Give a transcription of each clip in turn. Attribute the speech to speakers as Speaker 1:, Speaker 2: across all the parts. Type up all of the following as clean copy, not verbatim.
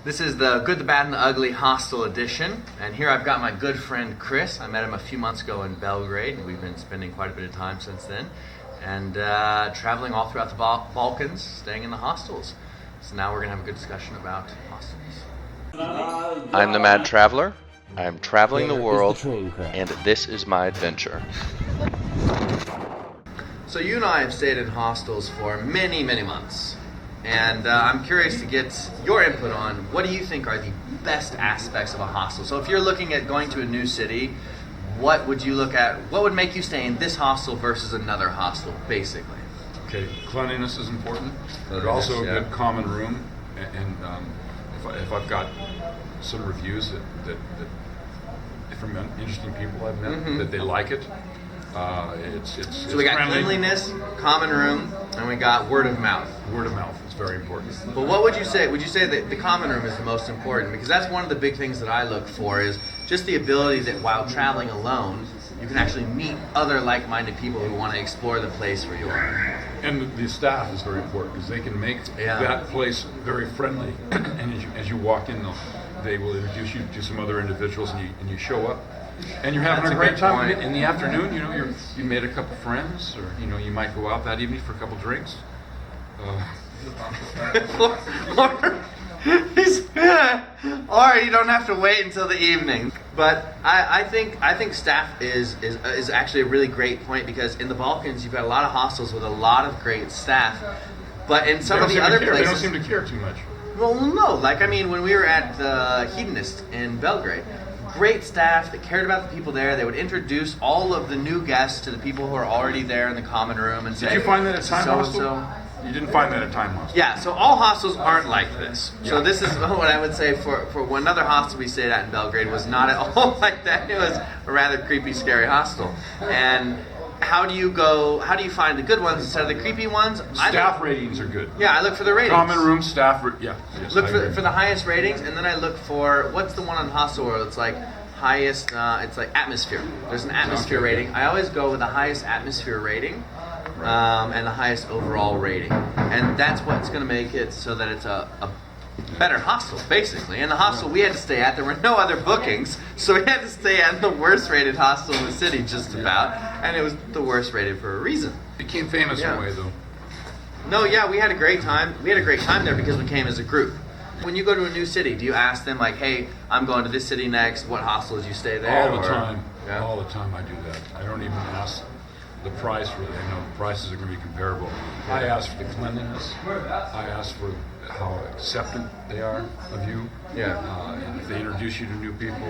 Speaker 1: This is the Good, the Bad, and the Ugly Hostel Edition. And here I've got my good friend Chris. I met him a few months ago in Belgrade, and we've been spending quite a bit of time since then. And traveling all throughout the Balkans, staying in the hostels. So now we're going to have a good discussion about hostels.
Speaker 2: I'm the Mad Traveler. I'm traveling the world, and this is my adventure.
Speaker 1: So you and I have stayed in hostels for many, many months. And I'm curious to get your input on what do you think are the best aspects of a hostel. So if you're looking at going to a new city, what would you look at? What would make you stay in this hostel versus another hostel, basically?
Speaker 3: Okay, cleanliness is important, but also a good common room. And if I've got some reviews that from interesting people I've met that they like it, it's
Speaker 1: so we got
Speaker 3: friendly.
Speaker 1: cleanliness, common room, and we got word of mouth.
Speaker 3: Word of mouth is very important.
Speaker 1: But what would you say? Would you say that the common room is the most important? Because that's one of the big things that I look for is just the ability that while traveling alone, you can actually meet other like-minded people who want to explore the place where you are.
Speaker 3: And the staff is very important because they can make that place very friendly. And as you walk in, they will introduce you to some other individuals, and you show up. And you're having a great time in the afternoon. You know, you made a couple friends, or you might go out that evening for a couple drinks.
Speaker 1: Or you don't have to wait until the evening. But I think staff is actually a really great point, because in the Balkans you've got a lot of hostels with a lot of great staff. But in some of the other places,
Speaker 3: they don't seem to care too much.
Speaker 1: Well, no. Like, I mean, when we were at the Hedonist in Belgrade, great staff that cared about the people there. They would introduce all of the new guests to the people who are already there in the common room and say,
Speaker 3: "Did you find that at Time Hostel?"
Speaker 1: So.
Speaker 3: You didn't find that at Time Hostel.
Speaker 1: Yeah, so all hostels aren't like this. Yeah. So this is what I would say for another hostel we stayed at in Belgrade was not at all like that. It was a rather creepy, scary hostel. And how do you find the good ones instead of the creepy ones?
Speaker 3: Staff ratings are good.
Speaker 1: Yeah, I look for the ratings.
Speaker 3: Common room staff, yes,
Speaker 1: look for the highest ratings, and then I look for, what's the one on Hostel World? It's like highest, it's like atmosphere. There's an atmosphere rating. I always go with the highest atmosphere rating. And the highest overall rating, and that's what's going to make it so that it's a better hostel, basically. And the hostel we had to stay at, there were no other bookings, so we had to stay at the worst rated hostel in the city, just about, and it was the worst rated for a reason.
Speaker 3: Became famous in a way, though.
Speaker 1: No, yeah, we had a great time. We had a great time there because we came as a group. When you go to a new city, do you ask them like, "Hey, I'm going to this city next. What hostels you stay there?"
Speaker 3: All the time. Yeah. All the time I do that. I don't even ask the price, really. I know the prices are going to be comparable. I ask for the cleanliness. I ask for how acceptant they are of you.
Speaker 1: Yeah.
Speaker 3: And if they introduce you to new people,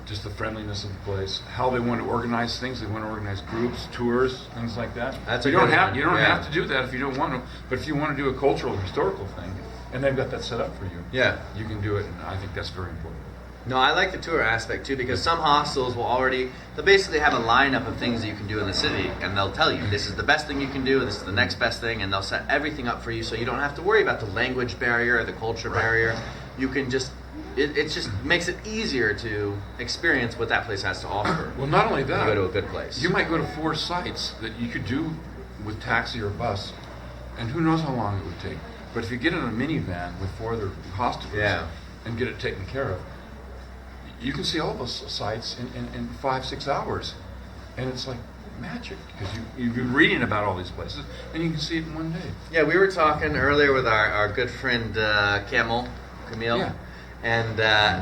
Speaker 3: just the friendliness of the place. How they want to organize things. They want to organize groups, tours, things like that. You don't have to do that if you don't want to. But if you want to do a cultural, historical thing, and they've got that set up for you, you can do it. And I think that's very important.
Speaker 1: No, I like the tour aspect too, because some hostels they'll basically have a lineup of things that you can do in the city, and they'll tell you this is the best thing you can do, this is the next best thing, and they'll set everything up for you so you don't have to worry about the language barrier or the culture barrier. You can just, it just makes it easier to experience what that place has to offer.
Speaker 3: Well, not only that,
Speaker 1: you go to a good place.
Speaker 3: You might go to 4 sites that you could do with taxi or bus, and who knows how long it would take. But if you get in a minivan with 4 other hostels and get it taken care of, you can see all those sites in 5-6 hours, and it's like magic, because you've been reading about all these places, and you can see it in one day.
Speaker 1: Yeah, we were talking earlier with our good friend Camille, and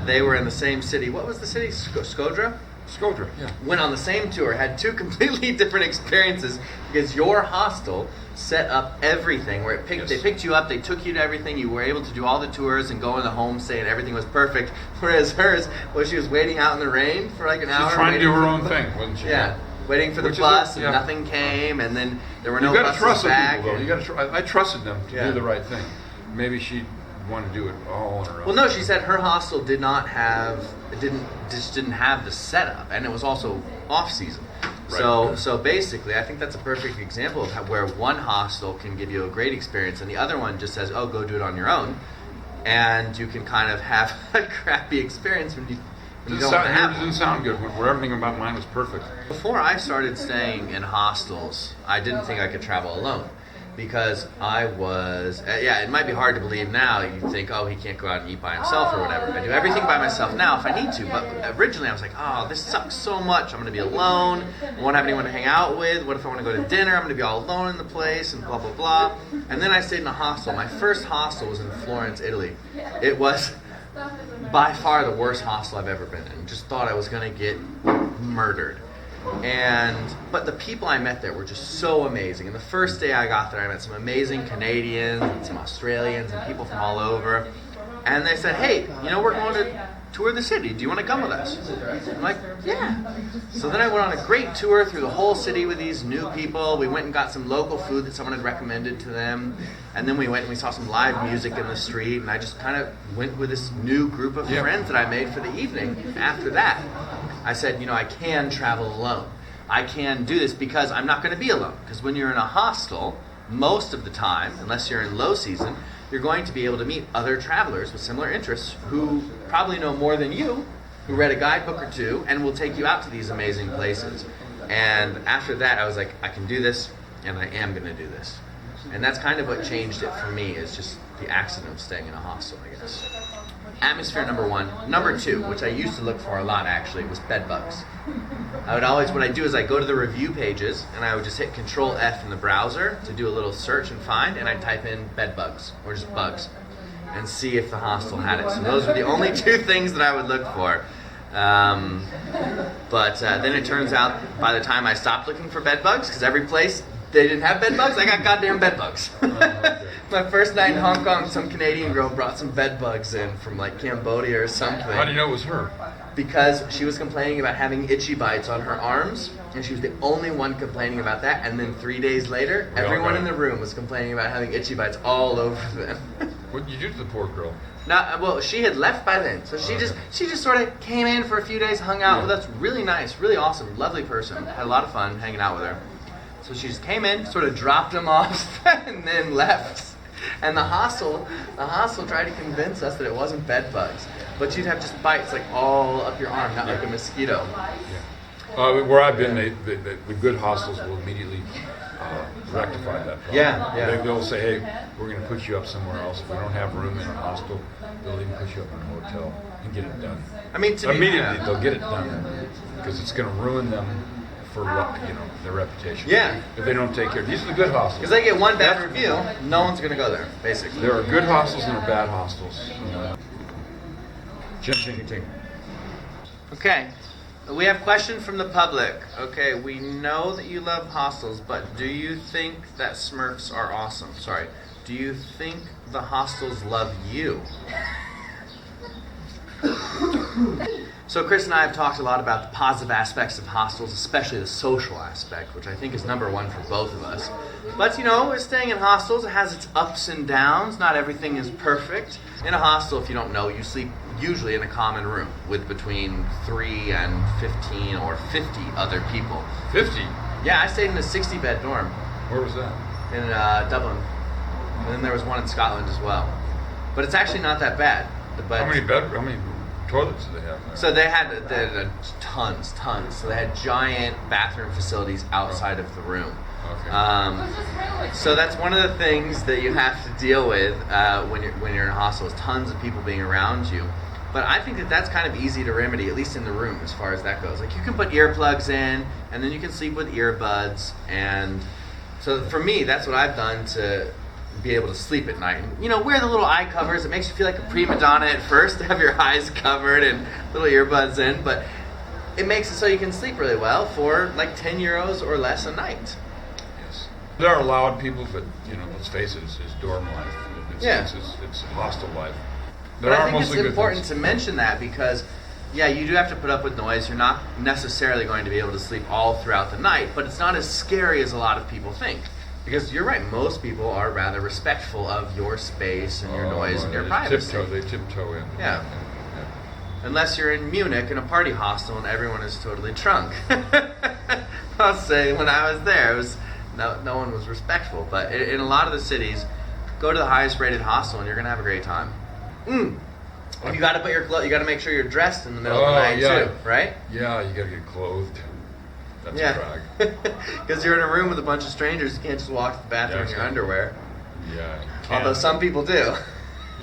Speaker 1: they were in the same city. What was the city? Skodra?
Speaker 3: Skodra, yeah.
Speaker 1: Went on the same tour, had 2 completely different experiences, because your hostel set up everything where they picked you up, they took you to everything, you were able to do all the tours and go in the homestay, and everything was perfect. Whereas hers, she was waiting out in the rain for like an hour.
Speaker 3: She was trying to do her own thing, wasn't she?
Speaker 1: Yeah, waiting for the bus, and nothing came, and then there were no buses back.
Speaker 3: You got to trust. I trusted them to do the right thing. Maybe she wanted to do it all on her own.
Speaker 1: Well, no, she said her hostel didn't have the setup, and it was also off season. Right. So basically, I think that's a perfect example of where one hostel can give you a great experience, and the other one just says, "Oh, go do it on your own," and you can kind of have a crappy experience when you don't have it.
Speaker 3: It doesn't sound good. Where everything about mine was perfect.
Speaker 1: Before I started staying in hostels, I didn't think I could travel alone. because I was, it might be hard to believe now. You think, oh, he can't go out and eat by himself or whatever. I do everything by myself now if I need to. But originally I was like, oh, this sucks so much. I'm going to be alone. I won't have anyone to hang out with. What if I want to go to dinner? I'm going to be all alone in the place and blah, blah, blah. And then I stayed in a hostel. My first hostel was in Florence, Italy. It was by far the worst hostel I've ever been in. Just thought I was going to get murdered. But the people I met there were just so amazing. And the first day I got there, I met some amazing Canadians and some Australians and people from all over. And they said, hey, we're going to tour the city. Do you want to come with us? I'm like, yeah. So then I went on a great tour through the whole city with these new people. We went and got some local food that someone had recommended to them. And then we went and we saw some live music in the street. And I just kind of went with this new group of friends that I made for the evening. After that, I said, I can travel alone. I can do this because I'm not going to be alone. Because when you're in a hostel, most of the time, unless you're in low season, you're going to be able to meet other travelers with similar interests who probably know more than you, who read a guidebook or two, and will take you out to these amazing places. And after that, I was like, I can do this, and I am going to do this. And that's kind of what changed it for me, is just the accident of staying in a hostel, I guess. Atmosphere, number one. Number two, which I used to look for a lot actually, was bed bugs. What I do is I go to the review pages and I would just hit Control F in the browser to do a little search and find, and I'd type in bed bugs or just bugs and see if the hostel had it. So those were the only two things that I would look for. But then it turns out by the time I stopped looking for bed bugs, because every place they didn't have bed bugs, I got goddamn bed bugs. My first night in Hong Kong, some Canadian girl brought some bed bugs in from like Cambodia or something.
Speaker 3: How do you know it was her?
Speaker 1: Because she was complaining about having itchy bites on her arms, and she was the only one complaining about that. And then 3 days later, everyone in the room was complaining about having itchy bites all over them.
Speaker 3: What did you do to the poor girl?
Speaker 1: Well, she had left by then, so she just sort of came in for a few days, hung out with us. Really nice, really awesome, lovely person. Had a lot of fun hanging out with her. So she just came in, sort of dropped them off, and then left. And the hostel tried to convince us that it wasn't bed bugs, but you'd have just bites like all up your arm, not like a mosquito.
Speaker 3: Yeah. Where I've been, the good hostels will immediately rectify that problem.
Speaker 1: Yeah.
Speaker 3: They'll say, hey, we're going to put you up somewhere else. If we don't have room in a hostel, they'll even put you up in a hotel and get it done.
Speaker 1: I mean,
Speaker 3: immediately they'll get it done because it's going to ruin them for their reputation.
Speaker 1: Yeah.
Speaker 3: If they don't take care. These are the good hostels.
Speaker 1: Because they get one bad review, no one's going to go there, basically.
Speaker 3: There are good hostels and there are bad hostels. Ching.
Speaker 1: Okay. We have a question from the public. Okay, we know that you love hostels, but do you think that Smurfs are awesome? Sorry. Do you think the hostels love you? So Chris and I have talked a lot about the positive aspects of hostels, especially the social aspect, which I think is number one for both of us. But staying in hostels, it has its ups and downs. Not everything is perfect. In a hostel, if you don't know, you sleep usually in a common room with between 3 and 15 or 50 other people.
Speaker 3: 50?
Speaker 1: Yeah, I stayed in a 60-bed dorm.
Speaker 3: Where was that?
Speaker 1: In Dublin. And then there was one in Scotland as well. But it's actually not that bad. But
Speaker 3: How many toilets do they have there?
Speaker 1: So they had tons. So they had giant bathroom facilities outside of the room.
Speaker 3: Okay.
Speaker 1: So that's one of the things that you have to deal with when you're in a hostel, is tons of people being around you. But I think that's kind of easy to remedy, at least in the room, as far as that goes. Like, you can put earplugs in, and then you can sleep with earbuds. And so for me, that's what I've done to be able to sleep at night. And, wear the little eye covers. It makes you feel like a prima donna at first to have your eyes covered and little earbuds in, but it makes it so you can sleep really well for like €10 or less a night.
Speaker 3: Yes. There are loud people, but let's face it, it's dorm life. It's hostel life.
Speaker 1: But I think it's important to mention that because, you do have to put up with noise. You're not necessarily going to be able to sleep all throughout the night, but it's not as scary as a lot of people think. Because you're right, most people are rather respectful of your space and your noise and your privacy.
Speaker 3: They tiptoe in.
Speaker 1: Yeah. Unless you're in Munich in a party hostel and everyone is totally drunk. I'll say, when I was there, no one was respectful. But in a lot of the cities, go to the highest rated hostel and you're going to have a great time. You got to put your you got to make sure you're dressed in the middle of the night too, right?
Speaker 3: Yeah, you got to get clothed. That's a drag.
Speaker 1: Because you're in a room with a bunch of strangers, you can't just walk to the bathroom in your underwear.
Speaker 3: Yeah.
Speaker 1: Although some people do.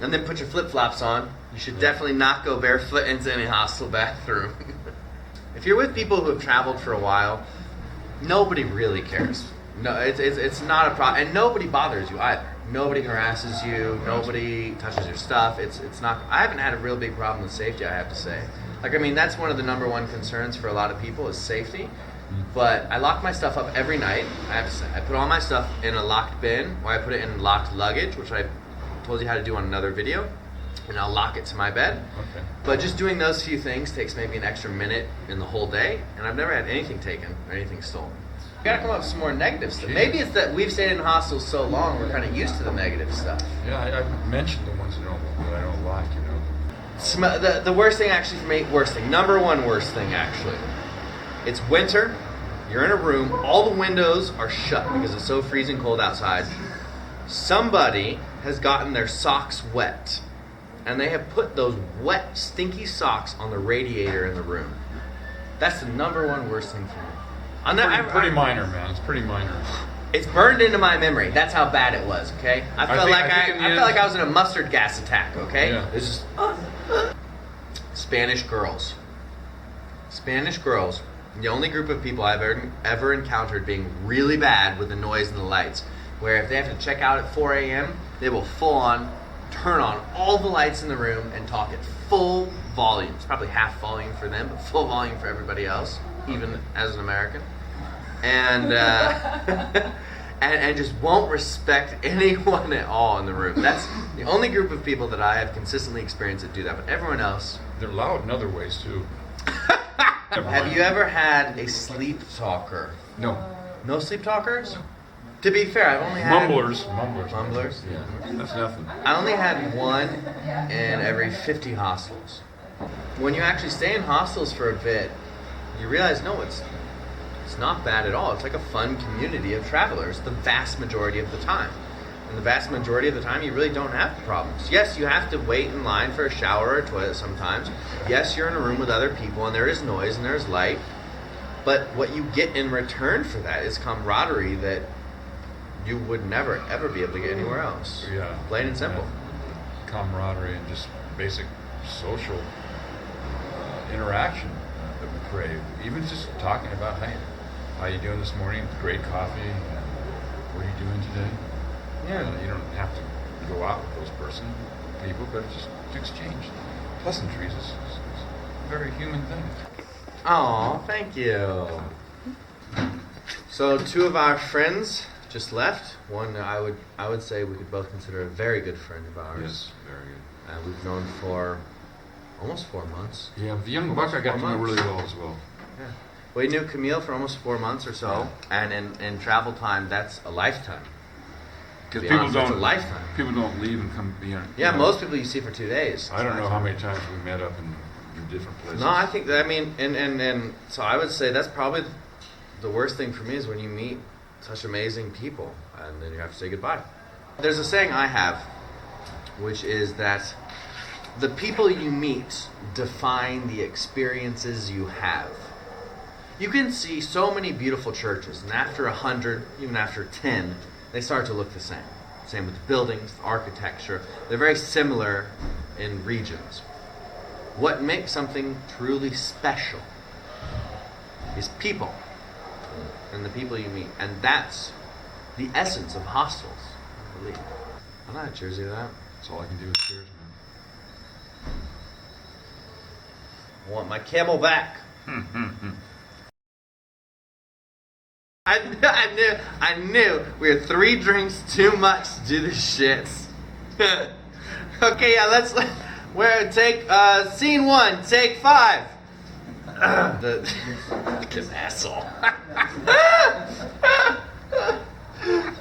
Speaker 1: And then put your flip-flops on. You should definitely not go barefoot into any hostel bathroom. If you're with people who have traveled for a while, nobody really cares. No, it's not a problem, and nobody bothers you either. Nobody harasses you. Nobody touches your stuff. It's not. I haven't had a real big problem with safety, I have to say. Like, I mean, that's one of the number one concerns for a lot of people is safety. But I lock my stuff up every night. I have to say, I put all my stuff in a locked bin, or I put it in locked luggage, which I told you how to do on another video, and I'll lock it to my bed.
Speaker 3: Okay.
Speaker 1: But just doing those few things takes maybe an extra minute in the whole day, and I've never had anything taken or anything stolen. You gotta come up with some more negative stuff. Maybe it's that we've stayed in hostels so long, we're kind of used to the negative stuff.
Speaker 3: Yeah, I mentioned the ones that I don't like, you know.
Speaker 1: The worst thing actually for me, number one worst thing actually, it's winter, you're in a room, all the windows are shut because it's so freezing cold outside. Somebody has gotten their socks wet, and they have put those wet, stinky socks on the radiator in the room. That's the number one worst thing for me.
Speaker 3: Pretty minor, man. It's pretty minor.
Speaker 1: It's burned into my memory. That's how bad it was, okay? I felt like I was in a mustard gas attack, okay?
Speaker 3: Yeah.
Speaker 1: It's just Spanish girls. Spanish girls, the only group of people I've ever encountered being really bad with the noise and the lights, where if they have to check out at 4 a.m., they will full on turn on all the lights in the room and talk at full volume. It's probably half volume for them, but full volume for everybody else, even as an American. And and just won't respect anyone at all in the room. That's the only group of people that I have consistently experienced that do that. But everyone else,
Speaker 3: they're loud in other ways too.
Speaker 1: Have you ever had a sleep talker?
Speaker 3: No.
Speaker 1: No sleep talkers? To be fair, I've only had
Speaker 3: Mumblers. Yeah, that's nothing.
Speaker 1: I only had one in every 50 hostels. When you actually stay in hostels for a bit, you realize it's not bad at all. It's like a fun community of travelers the vast majority of the time. And the vast majority of the time, you really don't have problems. Yes, you have to wait in line for a shower or a toilet sometimes. Yes, you're in a room with other people, and there is noise and there's light. But what you get in return for that is camaraderie that you would never, ever be able to get anywhere else.
Speaker 3: Yeah.
Speaker 1: Plain and simple.
Speaker 3: Yeah. Camaraderie and just basic social interaction that we crave. Even just talking about, hey, how you doing this morning? Great coffee. What are you doing today?
Speaker 1: Yeah.
Speaker 3: You don't have to go out with those people, but just to exchange pleasantries is a very human thing.
Speaker 1: Oh, thank you. So 2 of our friends just left. One I would say we could both consider a very good friend of ours.
Speaker 3: Yes, very good.
Speaker 1: We've known for almost 4 months.
Speaker 3: Yeah, the young buck I got to know really well as well.
Speaker 1: Yeah. We knew Camille for almost 4 months or so, and in travel time, that's a lifetime.
Speaker 3: Because people
Speaker 1: It's a lifetime.
Speaker 3: People don't leave and come.
Speaker 1: Yeah, most people you see for 2 days.
Speaker 3: I don't know how many times we met up in different places.
Speaker 1: No, I think that, and so I would say that's probably the worst thing for me is when you meet such amazing people and then you have to say goodbye. There's a saying I have, which is that the people you meet define the experiences you have. You can see so many beautiful churches, and after 100, even after 10, they start to look the same. Same with the buildings, the architecture. They're very similar in regions. What makes something truly special is people and the people you meet. And that's the essence of hostels, I believe. I'm not a Jersey to that.
Speaker 3: That's all I can do is cheers, man.
Speaker 1: I want my camel back. I knew we were 3 drinks too much to do this shit. Okay, yeah, take scene 1, take 5. This asshole.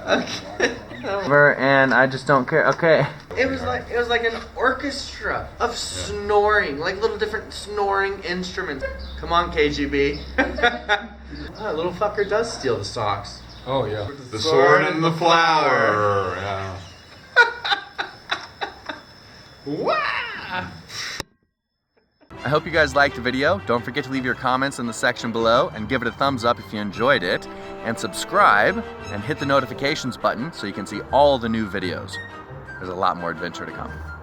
Speaker 1: Okay. And I just don't care. Okay. It was like an orchestra of snoring, like little different snoring instruments. Come on, KGB. That little fucker does steal the socks.
Speaker 3: Oh yeah, the sword and the flower. Yeah.
Speaker 1: Wow.
Speaker 4: I hope you guys liked the video. Don't forget to leave your comments in the section below and give it a thumbs up if you enjoyed it. And subscribe and hit the notifications button so you can see all the new videos. There's a lot more adventure to come.